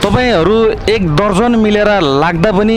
तपाईहरू एक दर्जन मिलेर लाग्दा पनि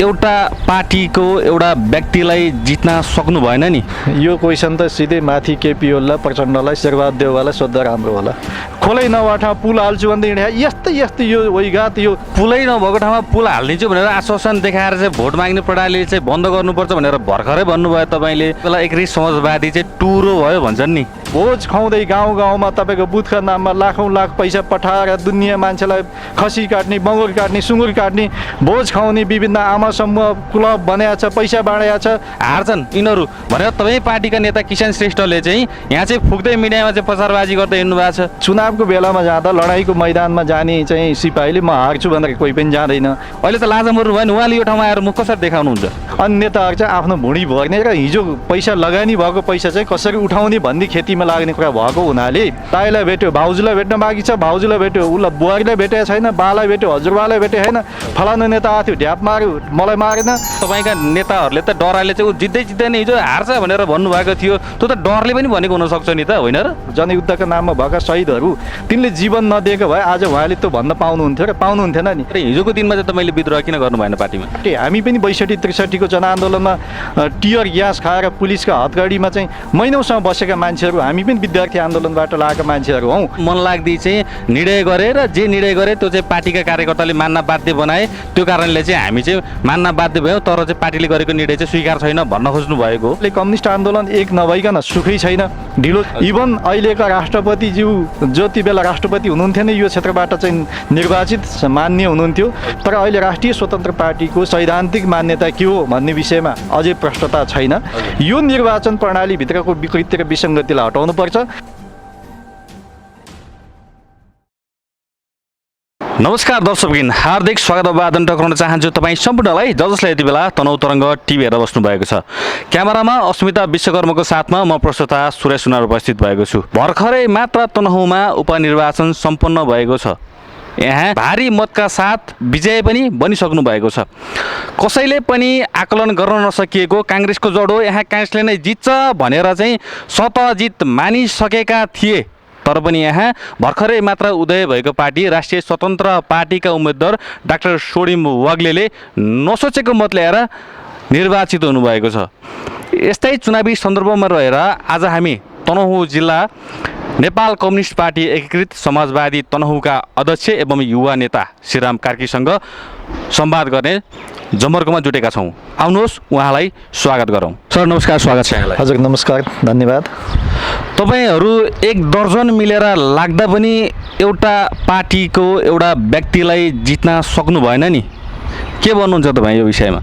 एउटा पार्टीको एउटा व्यक्तिलाई जित्न सक्नु भएन नि। यो क्वेसन त सिधै माथि केपी ओलीलाई प्रचण्डलाई शेरबहादुर देउवालाई सोद्धा राम्रो होला। खोलै नभएको ठाउँमा पुल हाल्छु भनेदेखि यस्तै यस्तै यो वैघात यो पुलै नभएको ठाउँमा पुल हालिदिन्छु भनेर आश्वासन देखाएर चाहिँ भोट माग्ने प्रणाली चाहिँ बन्द गर्नुपर्छ भनेर भर्खरै भन्नुभयो तपाईँले। त्यसलाई एक रिस समाजवादी चाहिँ टुरो भयो भन्छन् नि। भोज खुवाउँदै गाउँ गाउँमा तपाईँको बुथका नाममा लाखौँ लाख पैसा पठाएर दुनियाँ मान्छेलाई खसी काट्ने, बङ्गुर काट्ने, सुँगुर काट्ने, भोज खुवाउने, विभिन्न आमा समूह क्लब बनाएको छ, पैसा बाँडेको छ। हार्छन् यिनीहरू भनेर तपाईँ पार्टीका नेता किसान श्रेष्ठले चाहिँ यहाँ चाहिँ फुक्दै मिडियामा चाहिँ प्रचारबाजी गर्दै हिँड्नु भएको छ। चुनावको बेलामा जाँदा लडाइँको मैदानमा जाने चाहिँ सिपाहीले म हार्छु भनेर कोही पनि जाँदैन। अहिले त लाजा मर्नु भयो नि, उहाँले यो ठाउँमा आएर मुख कसरी देखाउनुहुन्छ? अन्य नेताहरू चाहिँ आफ्नो भुँडी भर्ने र हिजो पैसा लगानी भएको पैसा चाहिँ कसरी उठाउने भन्ने खेतीमा लाग्ने कुरा भएको हुनाले ताईलाई भेट्यो, भाउजूलाई भेट्न बाँकी छ, भाउजूलाई भेट्यो, उसलाई बुहारीलाई भेटेको छैन, बालाई भेट्यो, हजुरबालाई भेटेको छैन, फलानु नेता आएको थियो ढ्याप मार्यो, मलाई मारेन। तपाईँका नेताहरूले त डराले चाहिँ ऊ जित्दैन हिजो हार्छ भनेर भन्नुभएको थियो। त्यो त डरले पनि भनेको हुनसक्छ नि त, होइन र? जनयुद्धका नाममा भएका शहीदहरू तिनले जीवन नदिएको भए आज उहाँले त्यो भन्न पाउनुहुन्थ्यो र पाउनुहुन्थेन नि। हिजोको दिनमा चाहिँ तपाईँले विद्रोह किन गर्नु भएन पार्टीमा? हामी पनि 62-63 को जनआन्दोलनमा टियर ग्यास खाएर पुलिसका हतगडीमा चाहिँ महिनौसम्म बसेका मान्छेहरू, हामी पनि विद्यार्थी आन्दोलनबाट लागेका मान्छेहरू हौँ। मन लाग्दी चाहिँ निर्णय गरे र जे निर्णय गरे त्यो चाहिँ पार्टीका कार्यकर्ताले मान्न बाध्य बनाए, त्यो कारणले चाहिँ हामी चाहिँ मान्न बाध्य भयौँ, तर चाहिँ पार्टीले गरेको निर्णय चाहिँ स्वीकार छैन भन्न खोज्नु भएको। कम्युनिस्ट आन्दोलन एक नभइकन सुखै छैन, ढिलो। इभन अहिलेका राष्ट्रपतिज्यू जति बेला राष्ट्रपति हुनुहुन्थ्यो नि यो क्षेत्रबाट चाहिँ निर्वाचित मान्य हुनुहुन्थ्यो, तर अहिले राष्ट्रिय स्वतन्त्र पार्टीको सैद्धान्तिक मान्यता के हो भन्ने विषयमा अझै प्रष्टता छैन। यो निर्वाचन प्रणालीभित्रको विकृति र विसङ्गतिलाई हटाउनुपर्छ। नमस्कार दर्शकबिन, हार्दिक स्वागत अभिवादन टक्राउन चाहन्छु तपाईँ सम्पूर्णलाई जसले यति बेला तनहु तरङ्ग टिभी हेरेर बस्नु भएको छ। क्यामेरामा अस्मिता विश्वकर्मको साथमा म प्रस्तोता सुरेश सुनार उपस्थित भएको छु। भर्खरै मात्र तनहुमा उपनिर्वाचन सम्पन्न भएको छ। यहाँ भारी मतका साथ विजय पनि बनिसक्नु भएको छ। कसैले पनि आकलन गर्न नसकिएको काङ्ग्रेसको जडो यहाँ काङ्ग्रेसले नै जित्छ भनेर चाहिँ स्वतः जित मानिसकेका थिए, तर पनि यहाँ भर्खरै मात्र उदय भएको पार्टी राष्ट्रिय स्वतन्त्र पार्टीका उम्मेद्वार डाक्टर सोडिम वाग्लेले नसोचेको मत ल्याएर निर्वाचित हुनुभएको छ। यस्तै चुनावी सन्दर्भमा रहेर आज हामी तनहुँ जिल्ला नेपाल कम्युनिस्ट पार्टी एकीकृत समाजवादी तनहुँका अध्यक्ष एवं युवा नेता श्रीराम कार्कीसँग संवाद गर्ने जमर्कोमा जुटेका छौँ। आउनुहोस् उहाँलाई स्वागत गरौँ। सर नमस्कार, स्वागत छ यहाँलाई। हजुर नमस्कार, धन्यवाद। तपाईहरू एक दर्जन मिलेर लाग्दा पनि एउटा पार्टीको एउटा व्यक्तिलाई जित्न सक्नु भएन नि। के भन्नुहुन्छ तपाईँ यो विषयमा?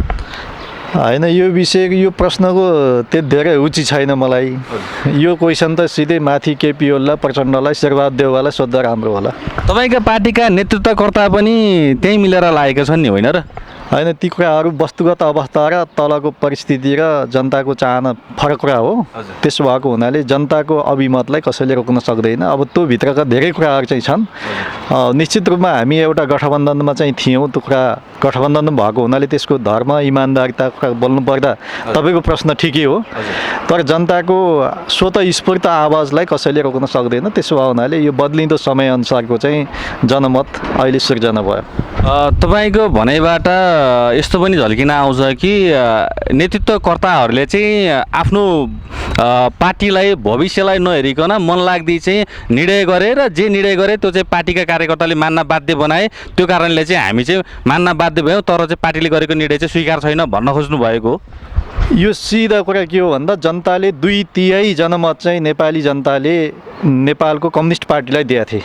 होइन, यो विषय यो प्रश्नको त्यति धेरै रुचि छैन मलाई। यो क्वेसन त सिधै माथि केपी ओलीलाई प्रचण्डलाई शेरबहादुर देउवालाई सोद्धा राम्रो होला। तपाईँका पार्टीका नेतृत्वकर्ता पनि त्यहीँ मिलेर लागेका छन् नि, होइन र? होइन, ती कुराहरू वस्तुगत अवस्था र तलको परिस्थिति र जनताको चाहना फरक कुरा हो। त्यसो भएको हुनाले जनताको अभिमतलाई कसैले रोक्न सक्दैन। अब त्यो भित्रका धेरै कुराहरू चाहिँ छन्। निश्चित रूपमा हामी एउटा गठबन्धनमा चाहिँ थियौँ, त्यो कुरा गठबन्धन भएको हुनाले त्यसको धर्म इमान्दारिता कुरा बोल्नु पर्दा तपाईँको प्रश्न ठिकै हो, तर जनताको स्वतः स्फूर्त आवाजलाई कसैले रोक्न सक्दैन। त्यसो भएको हुनाले यो बदलिँदो समयअनुसारको चाहिँ जनमत अहिले सिर्जना भयो। तपाईँको भनाइबाट यस्तो पनि झल्किन आउँछ कि नेतृत्वकर्ताहरूले चाहिँ आफ्नो पार्टीलाई भविष्यलाई नहेरिकन मन लाग्दी चाहिँ निर्णय गरे र जे निर्णय गरे त्यो चाहिँ पार्टीका कार्यकर्ताले मान्न बाध्य बनाए, त्यो कारणले चाहिँ हामी चाहिँ मान्न बाध्य भयौँ, तर चाहिँ पार्टीले गरेको निर्णय चाहिँ स्वीकार छैन भन्न खोज्नु भएको। यो सिधा कुरा के हो भन्दा जनताले 2/3 जनमत चाहिँ नेपाली जनताले नेपालको कम्युनिस्ट पार्टीलाई दिएका थिए।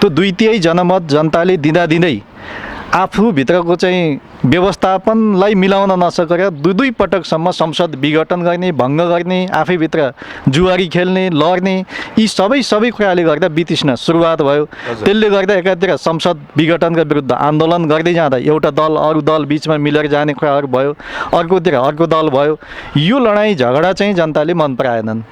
त्यो 2/3 जनमत जनताले दिँदै आफूभित्रको चाहिँ व्यवस्थापनलाई मिलाउन नसकेर दुई पटकसम्म संसद विघटन गर्ने, भङ्ग गर्ने, आफैभित्र जुवारी खेल्ने, लड्ने, यी सबै कुराले गर्दा वितृष्णा सुरुवात भयो। त्यसले गर्दा एकातिर संसद विघटनका विरुद्ध आन्दोलन गर्दै जाँदा एउटा दल अरू दल बिचमा मिलेर जाने कुराहरू भयो, अर्कोतिर अर्को दल भयो। यो लडाइँ झगडा चाहिँ जनताले मन पराएनन्।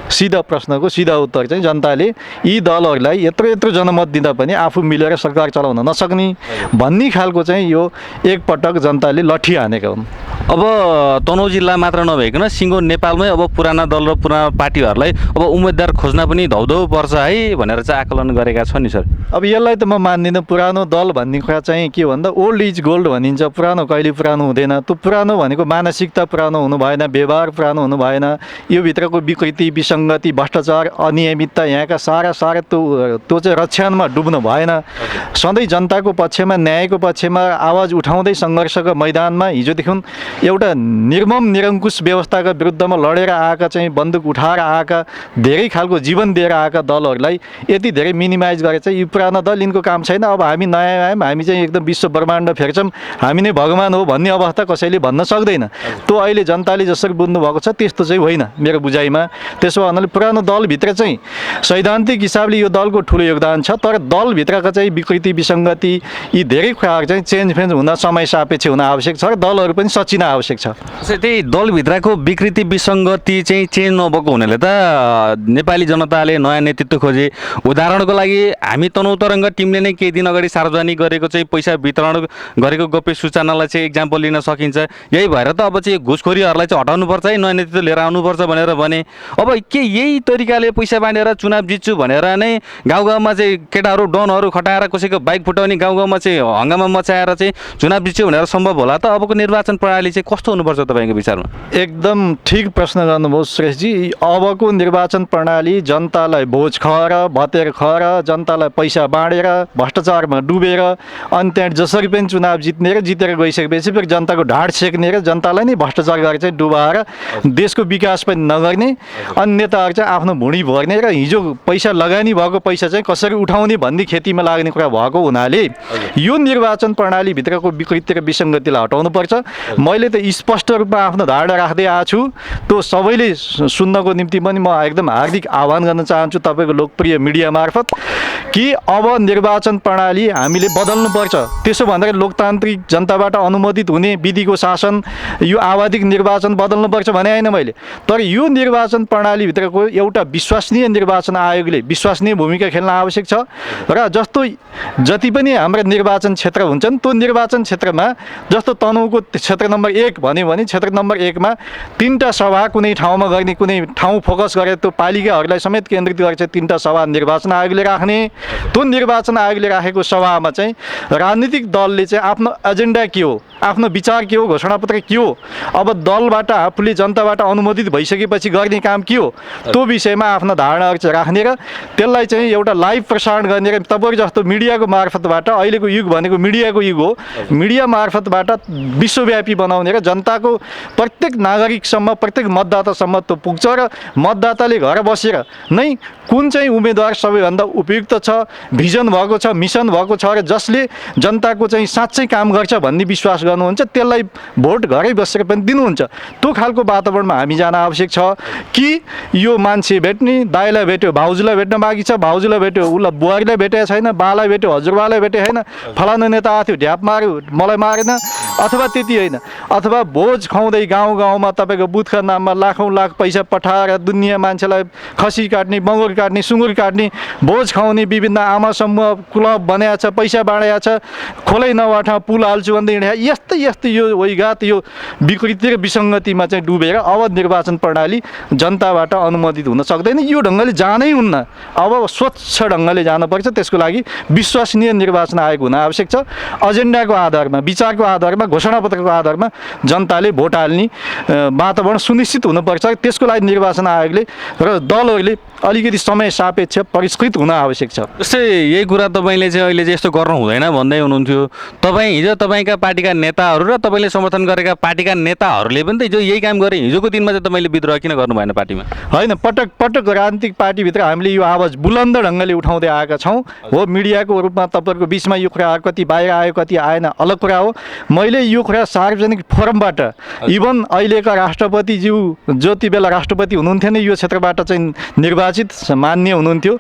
सिधा प्रश्नको सिधा उत्तर चाहिँ जनताले यी दलहरूलाई यत्रो जनमत दिँदा पनि आफू मिलेर सरकार चलाउन नसक्ने भन्ने खालको चाहिँ यो एकपटक जनताले लट्ठी हानेका हुन्। अब तनहुँ जिल्ला मात्र नभइकन सिङ्गो नेपालमै अब पुराना दल र पुराना पार्टीहरूलाई अब उम्मेदवार खोज्न पनि धौधौ पर्छ है भनेर चाहिँ आकलन गरेका छन् नि सर। अब यसलाई त म मान्दिनँ। पुरानो दल भन्ने कुरा चाहिँ के भन्दा ओल्ड इज गोल्ड भनिन्छ। पुरानो कहिले पुरानो हुँदैन। त्यो पुरानो भनेको मानसिकता पुरानो हुनु भएन, व्यवहार पुरानो हुनु भएन, यो भित्रको विकृति, विसङ्गति, भ्रष्टाचार, अनियमितता यहाँका सारा त्यो चाहिँ रक्षणमा डुब्नु भएन। सधैँ जनताको पक्षमा, न्यायको पक्षमा आवाज उठाउँदै सङ्घर्षको मैदानमा हिजोदेखि एउटा निर्मम निरङ्कुश व्यवस्थाका विरुद्धमा लडेर आएका चाहिँ बन्दुक उठाएर आएका धेरै खालको जीवन दिएर आएका दलहरूलाई यति धेरै मिनिमाइज गरेर चाहिँ यो पुरानो दल यिनको काम छैन, अब हामी नयाँ आयौँ, हामी चाहिँ एकदम विश्व ब्रह्माण्ड फेर्छौँ, हामी नै भगवान् हो भन्ने अवस्था कसैले भन्न सक्दैन। त्यो अहिले जनताले जसरी बुझ्नु भएको छ त्यस्तो चाहिँ होइन मेरो बुझाइमा। त्यसो भन्नाले पुरानो दलभित्र चाहिँ सैद्धान्तिक हिसाबले यो दलको ठुलो योगदान छ, तर दलभित्रका चाहिँ विकृति, विसङ्गति यी धेरै कुराहरू चाहिँ चेन्ज हुन समय सापेक्ष हुन आवश्यक छ र दलहरू पनि सचिन आवश्यक छ। त्यही दलभित्रको विकृति विसङ्गति चाहिँ चेन्ज नभएको हुनाले त नेपाली जनताले नयाँ नेतृत्व खोजे। उदाहरणको लागि हामी तनहुँ तरङ्ग टिमले नै केही दिन अगाडि सार्वजनिक गरेको चाहिँ पैसा वितरण गरेको गोप्य सूचनालाई चाहिँ इक्जाम्पल लिन सकिन्छ। यही भएर त अब चाहिँ घुसखोरीहरूलाई चाहिँ हटाउनुपर्छ है, नयाँ नेतृत्व लिएर आउनुपर्छ भनेर भने। अब के यही तरिकाले पैसा बाँडेर चुनाव जित्छु भनेर नै गाउँ गाउँमा चाहिँ केटाहरू डनहरू खटाएर कसैको बाइक फुटाउने, गाउँ गाउँमा चाहिँ हङ्गामा मचाएर चाहिँ चुनाव जित्छु भनेर सम्भव होला त? अबको निर्वाचन प्रणाली चाहिँ कस्तो हुनुपर्छ तपाईँको विचारमा? एकदम ठिक प्रश्न गर्नुभयो सुरेशजी। अबको निर्वाचन प्रणाली जनतालाई भोज खुवाएर, भतेर खुवाएर, जनतालाई पैसा बाँडेर, भ्रष्टाचारमा डुबेर अनि त्यहाँ जसरी पनि चुनाव जित्ने र जितेर गइसकेपछि फेरि जनताको ढाड सेक्ने र जनतालाई नै भ्रष्टाचार गरेर चाहिँ डुबाएर देशको विकास पनि नगर्ने, अनि नेताहरू चाहिँ आफ्नो भुँडी भर्ने र हिजो पैसा लगानी भएको पैसा चाहिँ कसरी उठाउने भन्ने खेतीमा लाग्ने कुरा भएको हुनाले यो निर्वाचन प्रणालीभित्रको विकृति र विसङ्गतिलाई हटाउनुपर्छ। मैले त स्पष्ट रूपमा आफ्नो धारणा राख्दै आएको छु। त्यो सबैले सुन्नको निम्ति पनि म एकदम हार्दिक आह्वान गर्न चाहन्छु तपाईँको लोकप्रिय मिडिया मार्फत कि अब निर्वाचन प्रणाली हामीले बदल्नुपर्छ। त्यसो भन्दाखेरि लोकतान्त्रिक जनताबाट अनुमोदित हुने विधिको शासन, यो आवधिक निर्वाचन बदल्नुपर्छ भने होइन मैले, तर यो निर्वाचन प्रणालीभित्रको एउटा विश्वसनीय निर्वाचन आयोगले विश्वसनीय भूमिका खेल्न आवश्यक छ। र जति पनि हाम्रा निर्वाचन क्षेत्र हुन्छन् त्यो निर्वाचन क्षेत्रमा जस्तो तनहुँको क्षेत्र नम्बर 1 भन्यो भने क्षेत्र नम्बर 1 मा 3टा सभा कुनै ठाउँमा गर्ने, कुनै ठाउँ फोकस गरेर त्यो पालिकाहरूलाई समेत केन्द्रित गरेर चाहिँ 3टा सभा निर्वाचन आयोगले राख्ने। त्यो निर्वाचन आयोगले राखेको सभामा चाहिँ राजनीतिक दलले चाहिँ आफ्नो एजेन्डा के हो, आफ्नो विचार के हो, घोषणापत्र के हो, अब दलबाट आफूले जनताबाट अनुमोदित भइसकेपछि गर्ने काम के हो, त्यो विषयमा आफ्नो धारणाहरू चाहिँ राख्ने र त्यसलाई चाहिँ एउटा लाइभ प्रसारण गर्ने। र तपाईँको जस्तो मिडियाको मार्फतबाट, अहिलेको युग भनेको मिडियाको युग हो, मिडिया मार्फतबाट विश्वव्यापी बनाउने र जनताको प्रत्येक नागरिकसम्म, प्रत्येक मतदातासम्म त्यो पुग्छ र मतदाताले घर बसेर नै कुन चाहिँ उम्मेदवार सबैभन्दा उपयुक्त छ, भिजन भएको छ, मिसन भएको छ र जसले जनताको चाहिँ साँच्चै काम गर्छ भन्ने विश्वास गर्नुहुन्छ त्यसलाई भोट घरै बसेर पनि दिनुहुन्छ। त्यो खालको वातावरणमा हामी जान आवश्यक छ कि यो मान्छे भेट्ने, दाइलाई भेट्यो भाउजूलाई भेट्न बाँकी छ, भाउजूलाई भेट्यो उसलाई बुहारीलाई भेटेको छैन, बालाई भेट्यो हजुरबालाई भेटेको छैन, फलाना नेता आएको थियो ढ्याप मार्यो मलाई मारेन, अथवा त्यति होइन, अथवा भोज खुवाउँदै गाउँ गाउँमा तपाईँको बुथका नाममा लाखौँ लाख पैसा पठाएर दुनियाँ मान्छेलाई खसी काट्ने, बङ्गुर काट्ने, सुँगुर काट्ने, भोज खुवाउने, विभिन्न आमा समूह क्लब बनाएको छ, पैसा बाँडेको छ, खोलै नभए ठाउँ पुल हाल्छु भन्दै हिँडे, यस्तै यस्तै यो वैघात यो विकृति र विसङ्गतिमा चाहिँ डुबेर अब निर्वाचन प्रणाली जनताबाट अनुमोदित हुन सक्दैन। यो ढङ्गले जानै हुन्न। अब स्वच्छ ढङ्गले जानुपर्छ। त्यसको लागि विश्वसनीय निर्वाचन आयोग हुन आवश्यक छ। एजेन्डाको आधारमा, विचारको आधारमा, घोषणापत्रको आधारमा जनताले भोट हाल्ने वातावरण सुनिश्चित हुनुपर्छ। त्यसको लागि निर्वाचन आयोगले र दलहरूले अलिकति समय सापेक्ष परिष्कृत हुन आवश्यक छ। जस्तै यही कुरा तपाईँले चाहिँ अहिले चाहिँ यस्तो गर्नु हुँदैन भन्दै हुनुहुन्थ्यो। तपाईँ हिजो तपाईँका पार्टीका नेताहरू र तपाईँले समर्थन गरेका पार्टीका नेताहरूले पनि त हिजो यही काम गरे। हिजोको दिनमा चाहिँ तपाईँले विद्रोह किन गर्नु भएन पार्टीमा? होइन, पटक पटक राजनीतिक पार्टीभित्र हामीले यो आवाज बुलन्द ढङ्गले उठाउँदै आएका छौँ। हो, मिडियाको रूपमा तपाईँहरूको बिचमा यो कुरा कति बाहिर आयो कति आएन अलग कुरा हो। मैले यो कुरा सार्वजनिक फोरमबाट, इभन अहिलेका राष्ट्रपतिज्यू जति बेला राष्ट्रपति हुनुहुन्थ्यो नि यो क्षेत्रबाट चाहिँ निर्वाचित मान्य हुनुहुन्थ्यो,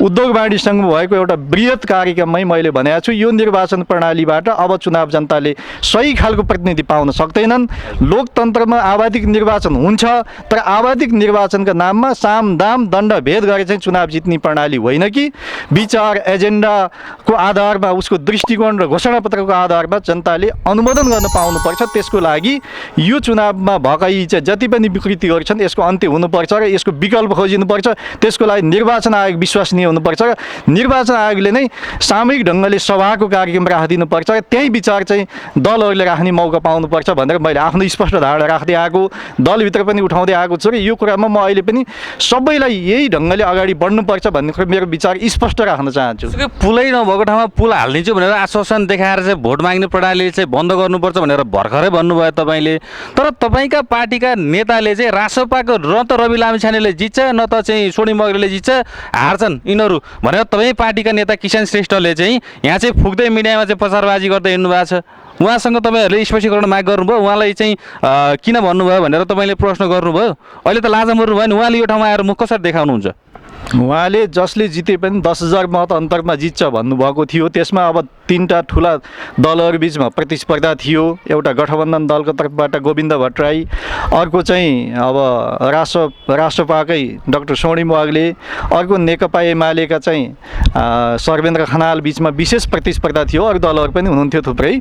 उद्योग वाणिज्य सङ्घमा भएको एउटा बृहत कार्यक्रममै मैले भनेको छु यो निर्वाचन प्रणालीबाट अब चुनाव जनताले सही खालको प्रतिनिधि पाउन सक्दैनन्। लोकतन्त्रमा आवधिक निर्वाचन हुन्छ, तर आवधिक निर्वाचनका नाममा साम दाम दण्ड भेद गरे चाहिँ चुनाव जित्ने प्रणाली होइन कि विचार एजेन्डाको आधारमा, उसको दृष्टिकोण र घोषणापत्रको आधारमा जनताले अनुमोदन गर्न पाउनुपर्छ। त्यसको लागि यो चुनावमा भएका यी चाहिँ जति पनि विकृतिहरू छन् यसको अन्त्य हुनुपर्छ र यसको विकल्प खोजिनुपर्छ। त्यसको लागि निर्वाचन आयोग विश्वसनीय हुनुपर्छ र निर्वाचन आयोगले नै सामूहिक ढङ्गले सभाको कार्यक्रम राखिदिनुपर्छ र त्यही विचार चाहिँ दलहरूले राख्ने मौका पाउनुपर्छ भनेर मैले आफ्नो स्पष्ट धारणा राख्दै आएको, दलभित्र पनि उठाउँदै आएको छु र यो कुरामा म अहिले पनि सबैलाई यही ढङ्गले अगाडि बढ्नुपर्छ भन्ने कुरा मेरो विचार स्पष्ट राख्न चाहन्छु। पुलै नभएको ठाउँमा पुल हालिदिन्छु भनेर आश्वासन देखाएर चाहिँ भोट माग्ने प्रणाली चाहिँ बन्द गर्नुपर्छ भनेर भर्खरै भन्नुभयो तपाईँले। तर तपाईँका पार्टीका नेताले चाहिँ रासोपाको न त रवि लामिछानेले जित्छ न त चाहिँ सोनिम बग्रेलले जित्छ, हार्छन् यिनीहरू भनेर तपाईँ पार्टीका नेता किसान श्रेष्ठले चाहिँ यहाँ चाहिँ फुक्दै मिडियामा चाहिँ प्रचारबाजी गर्दै हिँड्नु भएको छ। उहाँसँग तपाईँहरूले स्पष्टीकरण माग गर्नुभयो, उहाँलाई चाहिँ किन भन्नुभयो भनेर तपाईँले प्रश्न गर्नुभयो। अहिले त लाजा मर्नु भयो नि, उहाँले यो ठाउँमा आएर मुख कसरी देखाउनुहुन्छ? उहाँले जसले जिते पनि 10,000 मत अन्तरमा जित्छ भन्नुभएको थियो। त्यसमा अब 3टा ठुला दलहरू बिचमा प्रतिस्पर्धा थियो। एउटा गठबन्धन दलको तर्फबाट गोविन्द भट्टराई, अर्को चाहिँ अब राष्ट्रपाकै डाक्टर सोनिम वाग्ले, अर्को नेकपा एमालेका चाहिँ सर्वेन्द्र खनाल बिचमा विशेष प्रतिस्पर्धा थियो। अरू दलहरू पनि हुनुहुन्थ्यो थुप्रै।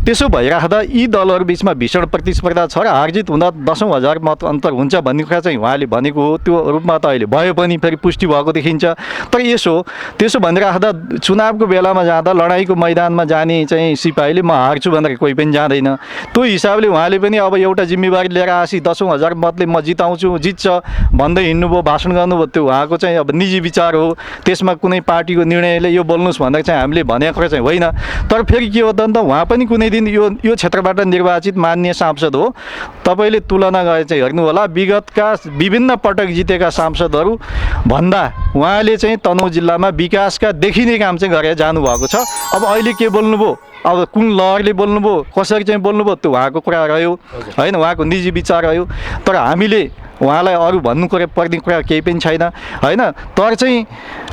त्यसो भइराख्दा यी दलहरू बिचमा भीषण प्रतिस्पर्धा छ र हारजित हुँदा 10,000 मत अन्तर हुन्छ भन्ने कुरा चाहिँ उहाँले भनेको हो। त्यो रूपमा त अहिले भयो पनि फेरि पुष्टि भएको देखिन्छ। तर त्यसो भनिराख्दा चुनावको बेलामा जाँदा लडाइँको मैदानमा जाने चाहिँ सिपाहीले म हार्छु भनेर कोही पनि जाँदैन। त्यो हिसाबले उहाँले पनि अब एउटा जिम्मेवारी लिएर आसी 10,000 मतले म जिताउँछु, जित्छ भन्दै हिँड्नुभयो, भाषण गर्नुभयो। त्यो उहाँको चाहिँ अब निजी विचार हो। त्यसमा कुनै पार्टीको निर्णयले यो बोल्नुहोस् भनेर चाहिँ हामीले भनेको कुरा चाहिँ होइन। तर फेरि के हो त उहाँ पनि कुनै दिन यो क्षेत्रबाट निर्वाचित मान्य सांसद हो। तपाईँले तुलना गरेर चाहिँ हेर्नु होला, विगतका विभिन्न पटक जितेका सांसदहरू भन्दा उहाँले चाहिँ तनहुँ जिल्लामा विकासका देखिने काम चाहिँ गरेर जानुभएको छ। अब अहिले के बोल्नुभयो, अब कुन लहरले बोल्नुभयो, कसरी चाहिँ बोल्नुभयो, त्यो उहाँको कुरा रह्यो होइन, उहाँको निजी विचार रह्यो। तर हामीले उहाँलाई अरू भन्नु पर्ने कुरा केही पनि छैन होइन। तर चाहिँ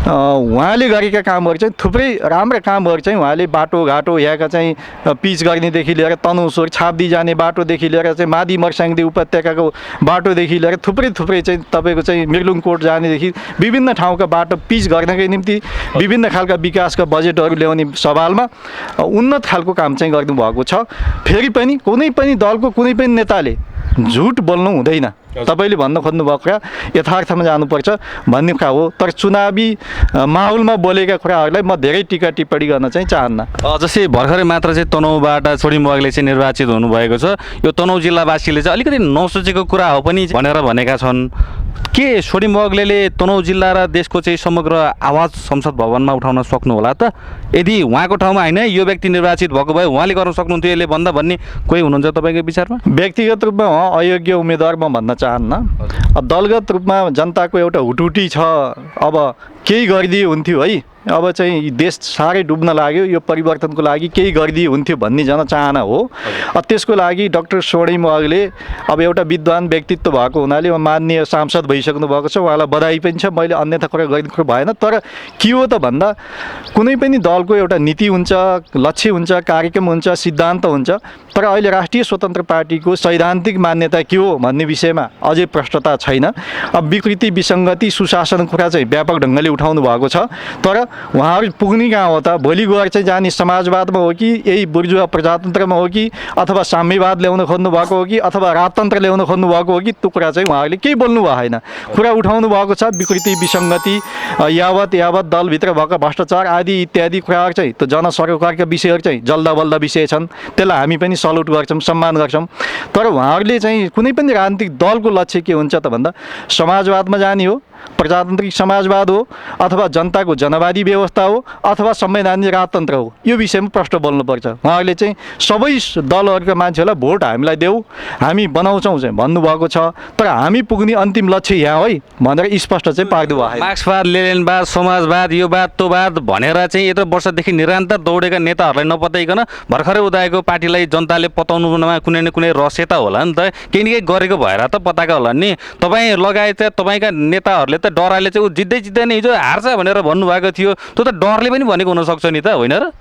उहाँले गरेका कामहरू चाहिँ थुप्रै राम्रा कामहरू चाहिँ उहाँले बाटोघाटो यहाँका चाहिँ पिच गर्नेदेखि लिएर तनहुँसोर छाप्दी जाने बाटोदेखि लिएर चाहिँ मादी मर्साङदी उपत्यकाको बाटोदेखि लिएर थुप्रै चाहिँ तपाईँको चाहिँ मिर्लुङकोट जानेदेखि विभिन्न ठाउँका बाटो पिच गर्नकै निम्ति विभिन्न खालका विकासका बजेटहरू ल्याउने सवालमा उन्नत खालको काम चाहिँ गर्नुभएको छ। फेरि पनि कुनै पनि दलको कुनै पनि नेताले झुट बोल्नु हुँदैन। तपाईँले भन्न खोज्नुभएको कुरा यथार्थमा जानुपर्छ भन्ने कुरा हो। तर चुनावी माहौलमा बोलेका कुराहरूलाई म धेरै टिका टिप्पणी गर्न चाहिँ चाहन्न। जस्तै भर्खरै मात्र चाहिँ तनहुँबाट सोनिम वाग्ले चाहिँ निर्वाचित हुनुभएको छ। यो तनहुँ जिल्लावासीले चाहिँ अलिकति नसोचेको कुरा हो पनि भनेर भनेका छन्। के सोनिम वाग्ले तनहुँ जिल्ला र देशको चाहिँ समग्र आवाज संसद भवनमा उठाउन सक्नु होला त? यदि उहाँको ठाउँमा होइन यो व्यक्ति निर्वाचित भएको भए उहाँले गर्न सक्नुहुन्थ्यो यसले भन्दा भन्ने कोही हुनुहुन्छ तपाईँको विचारमा? व्यक्तिगत रूपमा अयोग्य उम्मेदवार म भन्न चाहन्न। दलगत रूपमा जनताको एउटा हुटुटी छ। अब केही गरिदिए हुन्थ्यो है, अब चाहिँ देश साह्रै डुब्न लाग्यो, यो परिवर्तनको लागि केही गरिदिए हुन्थ्यो भन्ने जनचाहना हो। त्यसको लागि डाक्टर सोनिम वाग्ले अब एउटा विद्वान व्यक्तित्व भएको हुनाले माननीय सांसद भइसक्नु भएको छ, उहाँलाई बधाई पनि छ। मैले अन्यथा कुरा गरिदिनु भएन। तर के हो त भन्दा कुनै पनि दलको एउटा नीति हुन्छ, लक्ष्य हुन्छ, कार्यक्रम हुन्छ, सिद्धान्त हुन्छ। तर अहिले राष्ट्रिय स्वतन्त्र पार्टीको सैद्धान्तिक मान्यता के हो भन्ने विषयमा अझै प्रष्टता छैन। अब विकृति विसङ्गति सुशासन कुरा चाहिँ व्यापक ढङ्गले उठाउनु भएको छ। तर उहाँहरू पुग्ने कहाँ हो त? भोलि गएर चाहिँ जाने समाजवादमा हो कि यही बुर्जुवा प्रजातन्त्रमा हो कि अथवा साम्यवाद ल्याउन खोज्नु भएको हो कि अथवा राजतन्त्र ल्याउन खोज्नु भएको हो कि त्यो कुरा चाहिँ उहाँहरूले केही बोल्नु भएको छैन। कुरा उठाउनु भएको छ विकृति विसङ्गति, यावत दलभित्र भएका भ्रष्टाचार आदि इत्यादि कुराहरू चाहिँ त्यो जनसरोकारका विषयहरू चाहिँ जल्दा बल्दा विषय छन्। त्यसलाई हामी पनि सल्युट गर्छौँ, सम्मान गर्छौँ। तर उहाँहरूले चाहिँ कुनै पनि राजनीतिक दलको लक्ष्य के हुन्छ त भन्दा समाजवादमा जाने हो, प्रजातान्त्रिक समाजवाद हो, अथवा जनताको जनवादी व्यवस्था हो, अथवा संवैधानिक राजतन्त्र हो। यो विषयमा प्रश्न बोल्नुपर्छ। उहाँहरूले चाहिँ सबै दलहरूका मान्छेहरूलाई भोट हामीलाई देऊ, हामी बनाउँछौँ चाहिँ भन्नुभएको छ। तर हामी पुग्ने अन्तिम लक्ष्य यहाँ है भनेर स्पष्ट चाहिँ पार्नु भयो। मार्क्सवाद, लेनिनवाद, समाजवाद, यो वाद त्यो वाद भनेर चाहिँ यत्रो वर्षदेखि निरन्तर दौडेका नेताहरूलाई नपत्याइकन भर्खरै उदाएको पार्टीलाई जनताले पताउनुमा कुनै न कुनै रहस्यता होला नि त, केही न केही गरेको भएर त पताका होला नि। तपाईँ लगायत तपाईँका नेताहरूले त डराले चाहिँ ऊ जित्दै नै हिजो हार्छ भनेर भन्नुभएको थियो। त्यो त डरले पनि भनेको हुनसक्छ नि त, होइन र?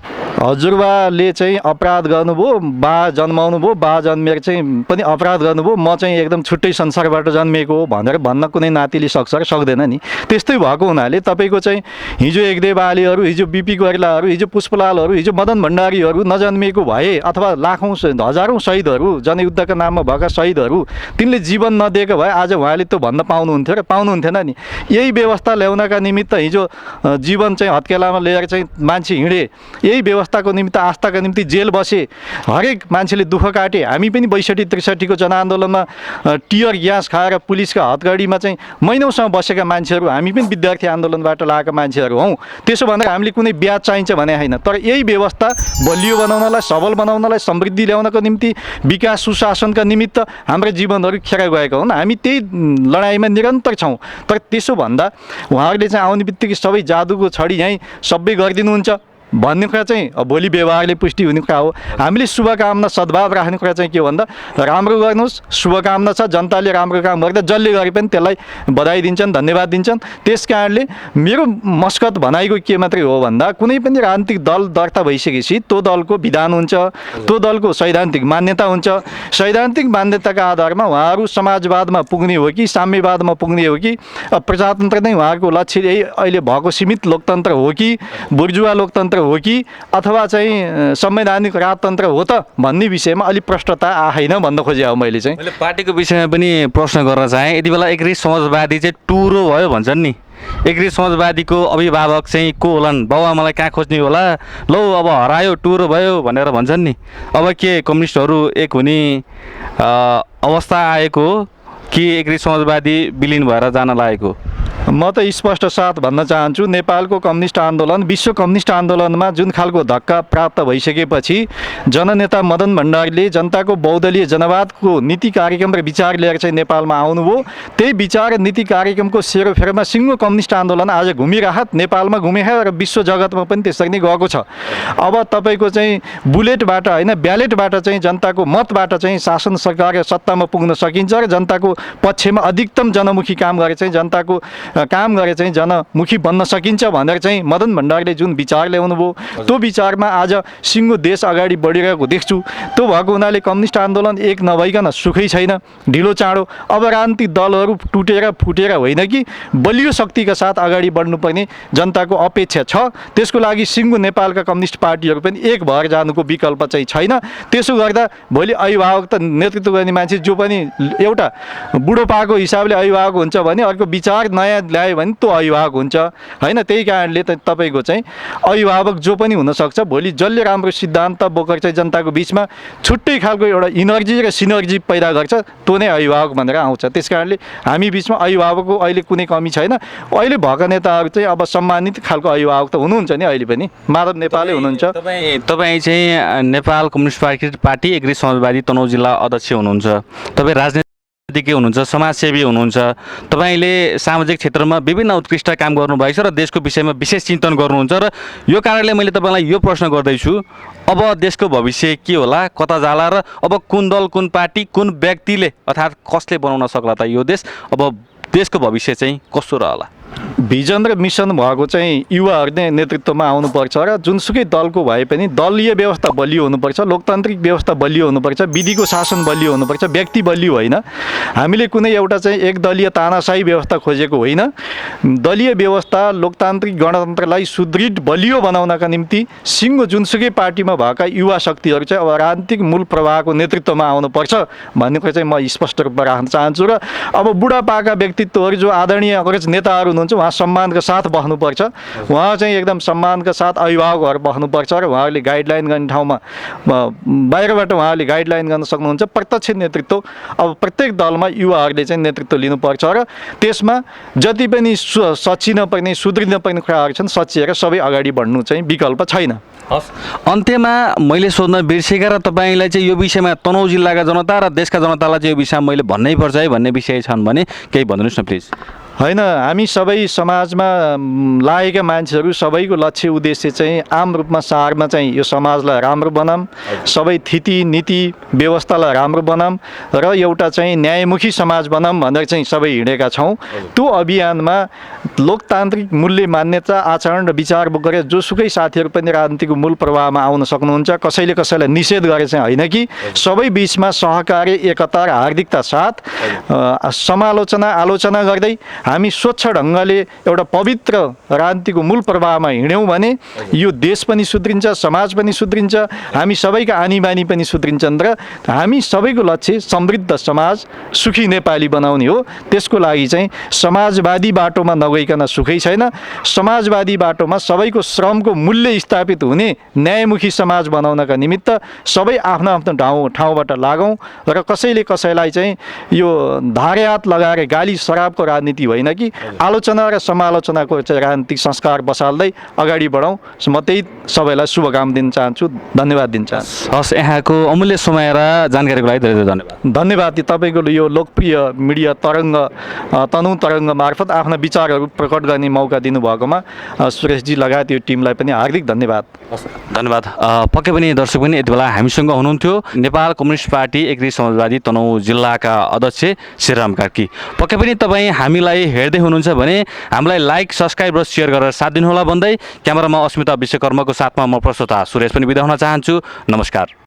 हजुरबाले चाहिँ अपराध गर्नुभयो, बा जन्माउनु भयो, बा जन्मेर चाहिँ पनि अपराध गर्नुभयो, म चाहिँ एकदम छुट्टै संसारबाट जन्मेको हो भनेर भन्न कुनै नातिले सक्छ र सक्दैन नि। त्यस्तै भएको हुनाले तपाईँको चाहिँ हिजो एकदेव आलीहरू, हिजो बिपी कोइरालाहरू, हिजो पुष्पलालहरू, हिजो मदन भण्डारीहरू नजन्मिएको भए अथवा लाखौँ हजारौँ शहीदहरू, जनयुद्धका नाममा भएका शहीदहरू तिनले जीवन नदिएको भए आज उहाँले त्यो भन्न पाउनुहुन्थ्यो र पाउनुहुन्थेन नि। यही व्यवस्था ल्याउनका निमित्त हिजो जीवन चाहिँ हत्केलामा लिएर चाहिँ मान्छे हिँडे, यही व्यवस्थाको निमित्त आस्थाका निम्ति जेल बसे, हरेक मान्छेले दुःख काटे। हामी पनि 62-63को जनआन्दोलनमा टियर ग्यास खाएर पुलिसका हतगडीमा चाहिँ महिनौसम्म बसेका मान्छेहरू, हामी पनि विद्यार्थी आन्दोलनबाट लागेका मान्छेहरू हौँ। त्यसो भनेर हामीले कुनै ब्याज चाहिन्छ भने होइन, तर यही व्यवस्था बलियो बनाउनलाई, सबल बनाउनलाई, समृद्धि ल्याउनको निम्ति, विकास सुशासनका निमित्त हाम्रा जीवनहरू खेर गएका हुन्। हामी त्यही लडाइँमा निरन्तर छौँ। तर त्यसो भन्दा उहाँहरूले चाहिँ आउने बित्तिकै सबै जादुको छडी यहीँ सबै गरिदिनुहुन्छ भन्ने कुरा चाहिँ भोलि व्यवहारले पुष्टि हुने कुरा हो। हामीले शुभकामना सद्भाव राख्ने कुरा चाहिँ के हो भन्दा राम्रो गर्नुहोस्, शुभकामना छ, जनताले राम्रो काम गर्दा जसले गरे पनि त्यसलाई बधाई दिन्छन्, धन्यवाद दिन्छन्। त्यस कारणले मेरो मस्कत भनाइको के मात्रै हो भन्दा कुनै पनि राजनीतिक दल दर्ता भइसकेपछि त्यो दलको विधान हुन्छ, त्यो दलको सैद्धान्तिक मान्यता हुन्छ। सैद्धान्तिक मान्यताका आधारमा उहाँहरू समाजवादमा पुग्ने हो कि साम्यवादमा पुग्ने हो कि प्रजातन्त्र नै उहाँहरूको लक्ष्य यही अहिले भएको सीमित लोकतन्त्र हो कि बुर्जुवा लोकतन्त्र हो कि अथवा चाहिँ संवैधानिक राजतन्त्र हो त भन्ने विषयमा अलिक प्रश्नता आएन भन्न खोजेँ हो मैले चाहिँ। मैले पार्टीको विषयमा पनि प्रश्न गर्न चाहेँ। यति बेला एकीकृत समाजवादी चाहिँ टुरो भयो भन्छन् नि, एकीकृत समाजवादीको अभिभावक चाहिँ को होलान्? बाबुआमालाई कहाँ खोज्ने होला? लौ अब हरायो, टुरो भयो भनेर भन्छन् नि। अब के कम्युनिस्टहरू एक हुने अवस्था आएको हो कि एकीकृत समाजवादी विलिन भएर जान लागेको? म त स्पष्ट साथ भन्न चाहन्छु, नेपालको कम्युनिस्ट आन्दोलन, विश्व कम्युनिस्ट आन्दोलनमा जुन खालको धक्का प्राप्त भइसकेपछि जननेता मदन भण्डारीले जनताको बहुदलीय जनवादको नीति कार्यक्रम र विचार लिएर चाहिँ नेपालमा आउनुभयो। त्यही विचार नीति कार्यक्रमको सेरोफेरोमा सिङ्गो कम्युनिस्ट आन्दोलन आज घुमिराहत नेपालमा घुमेछ र विश्व जगतमा पनि त्यसरी नै गएको छ। अब तपाईँको चाहिँ बुलेटबाट होइन, ब्यालेटबाट चाहिँ जनताको मतबाट चाहिँ शासन सरकार सत्तामा पुग्न सकिन्छ र जनताको पक्षमा अधिकतम जनमुखी काम गरेर चाहिँ जनताको काम गरे चाहिँ जनमुखी बन्न सकिन्छ भनेर चाहिँ मदन भण्डारीले जुन विचार ल्याउनु भयो, त्यो विचारमा आज सिङ्गो देश अगाडि बढिरहेको देख्छु। त्यो भएको हुनाले कम्युनिस्ट आन्दोलन एक नभइकन सुखै छैन, ढिलो चाँडो। अब राजनीतिक दलहरू टुटेर फुटेर होइन कि बलियो शक्तिका साथ अगाडि बढ्नुपर्ने जनताको अपेक्षा छ। त्यसको लागि सिङ्गो नेपालका कम्युनिस्ट पार्टीहरू पनि एक भएर जानुको विकल्प चाहिँ छैन। त्यसो गर्दा भोलि अभिभावक त नेतृत्व गर्ने मान्छे जो पनि एउटा बुढोपाको हिसाबले अभिभावक हुन्छ भने अर्को विचार नयाँ ल्यायो भने त्यो अभिभावक हुन्छ होइन। त्यही कारणले तपाईँको चाहिँ अभिभावक जो पनि हुनसक्छ, भोलि जसले राम्रो सिद्धान्त बोकेर चाहिँ जनताको बिचमा छुट्टै खालको एउटा इनर्जी र सिनर्जी पैदा गर्छ, त्यो नै अभिभावक भनेर आउँछ। त्यस कारणले हामी बिचमा अभिभावकको अहिले कुनै कमी छैन। अहिले भएका नेताहरू चाहिँ अब सम्मानित खालको अभिभावक त हुनुहुन्छ नि, अहिले पनि माधव नेपालै हुनुहुन्छ। तपाईँ चाहिँ नेपाल कम्युनिस्ट पार्टी एकीकृत समाजवादी तनहुँ जिल्ला अध्यक्ष हुनुहुन्छ, तपाईँ राजनीतिज्ञ हुनुहुन्छ, समाजसेवी हुनुहुन्छ, तपाईँले सामाजिक क्षेत्रमा विभिन्न उत्कृष्ट काम गर्नुभएको छ र देशको विषयमा विशेष चिन्तन गर्नुहुन्छ। र यो कारणले मैले तपाईँलाई यो प्रश्न गर्दैछु, अब देशको भविष्य के होला, कता जाला र अब कुन दल, कुन पार्टी, कुन व्यक्तिले अर्थात् कसले बनाउन सक्ला त यो देश? अब देशको भविष्य चाहिँ कस्तो रहला? भिजन र मिसन भएको चाहिँ युवाहरू नै नेतृत्वमा आउनुपर्छ र जुनसुकै दलको भए पनि दलीय व्यवस्था बलियो हुनुपर्छ, लोकतान्त्रिक व्यवस्था बलियो हुनुपर्छ, विधिको शासन बलियो हुनुपर्छ, व्यक्ति बलियो होइन। हामीले कुनै एउटा चाहिँ एकदलीय तानाशाही व्यवस्था खोजेको होइन। दलीय व्यवस्था, लोकतान्त्रिक गणतन्त्रलाई सुदृढ बलियो बनाउनका निम्ति सिङ्गो जुनसुकै पार्टीमा भएका युवा शक्तिहरू चाहिँ अब राजनीतिक मूल प्रवाहको नेतृत्वमा आउनुपर्छ भन्ने कुरा चाहिँ म स्पष्ट रूपमा राख्न चाहन्छु। र अब बुढापाका व्यक्तित्वहरू जो आदरणीय अग्रज नेताहरू हुनुहुन्छ, उहाँ सम्मानका साथ बस्नुपर्छ। उहाँ चाहिँ एकदम सम्मानका साथ अभिभावकहरू बस्नुपर्छ र उहाँहरूले गाइडलाइन गर्ने ठाउँमा बाहिरबाट उहाँहरूले गाइडलाइन गर्न सक्नुहुन्छ। प्रत्यक्ष नेतृत्व अब प्रत्येक दलमा युवाहरूले चाहिँ नेतृत्व लिनुपर्छ र त्यसमा जति पनि सचिन पर्ने, सुध्रिन पर्ने कुराहरू छन्, सचिएर सबै अगाडि बढ्नु चाहिँ विकल्प छैन। हस्, अन्त्यमा मैले सोध्न बिर्सेका र तपाईँलाई चाहिँ यो विषयमा तनहुँ जिल्लाका जनता र देशका जनतालाई चाहिँ यो विषयमा मैले भन्नै पर्छ है भन्ने विषय छन् भने केही भनिदिनुहोस् न प्लिज। होइन, हामी सबै समाजमा लागेका मान्छेहरू सबैको लक्ष्य उद्देश्य चाहिँ आम रूपमा सारमा चाहिँ यो समाजलाई राम्रो बनाऊँ, सबै थिति नीति व्यवस्थालाई राम्रो बनाऊँ र एउटा चाहिँ न्यायमुखी समाज बनाऊँ भनेर चाहिँ सबै हिँडेका छौँ। त्यो अभियानमा लोकतान्त्रिक मूल्य मान्यता आचरण र विचार बोकेर जोसुकै साथीहरू पनि राजनीतिको मूल प्रवाहमा आउन सक्नुहुन्छ। कसैले कसैलाई निषेध गरे चाहिँ होइन कि सबै बिचमा सहकार्य एकता र हार्दिकता साथ समालोचना आलोचना गर्दै हामी स्वच्छ ढङ्गले एउटा पवित्र राजनीतिको मूल प्रवाहमा हिँड्यौँ भने यो देश पनि सुध्रिन्छ, समाज पनि सुध्रिन्छ, हामी सबैका आनी बानी पनि सुध्रिन्छन् र हामी सबैको लक्ष्य समृद्ध समाज, सुखी नेपाली बनाउने हो। त्यसको लागि चाहिँ समाजवादी बाटोमा नगइकन सुखै छैन। समाजवादी बाटोमा सबैको श्रमको मूल्य स्थापित हुने न्यायमुखी समाज बनाउनका निमित्त सबै आफ्नो आफ्नो ठाउँबाट लागौँ र कसैले कसैलाई चाहिँ यो धारे हात लगाएर गाली शराबको राजनीति होइन कि आलोचना र समालोचनाको चाहिँ राजनीतिक संस्कार बसाल्दै अगाडि बढौँ। म त्यही सबैलाई शुभकामना दिन चाहन्छु, धन्यवाद दिन चाहन्छु। हस्, यहाँको अमूल्य समय र जानकारीको लागि धेरै धेरै धन्यवाद। धन्यवाद। तपाईँको यो लोकप्रिय मिडिया तरङ्ग तनहुँ तरङ्ग मार्फत आफ्ना विचारहरू प्रकट गर्ने मौका दिनुभएकोमा सुरेशजी लगायत यो टिमलाई पनि हार्दिक धन्यवाद। धन्यवाद। पक्कै पनि दर्शक पनि यति बेला हामीसँग हुनुहुन्थ्यो नेपाल कम्युनिस्ट पार्टी एकीकृत समाजवादी तनहुँ जिल्लाका अध्यक्ष श्रीराम कार्की। पक्कै पनि तपाईँ हामीलाई हेर्दै हुनुहुन्छ भने हामीलाई लाइक, सब्सक्राइब र सेयर गरेर साथ दिनुहोला भन्दै क्यामेरामा अस्मिता विश्वकर्माको साथमा म प्रस्तोता सुरेश पनि बिदा हुन चाहन्छु। नमस्कार।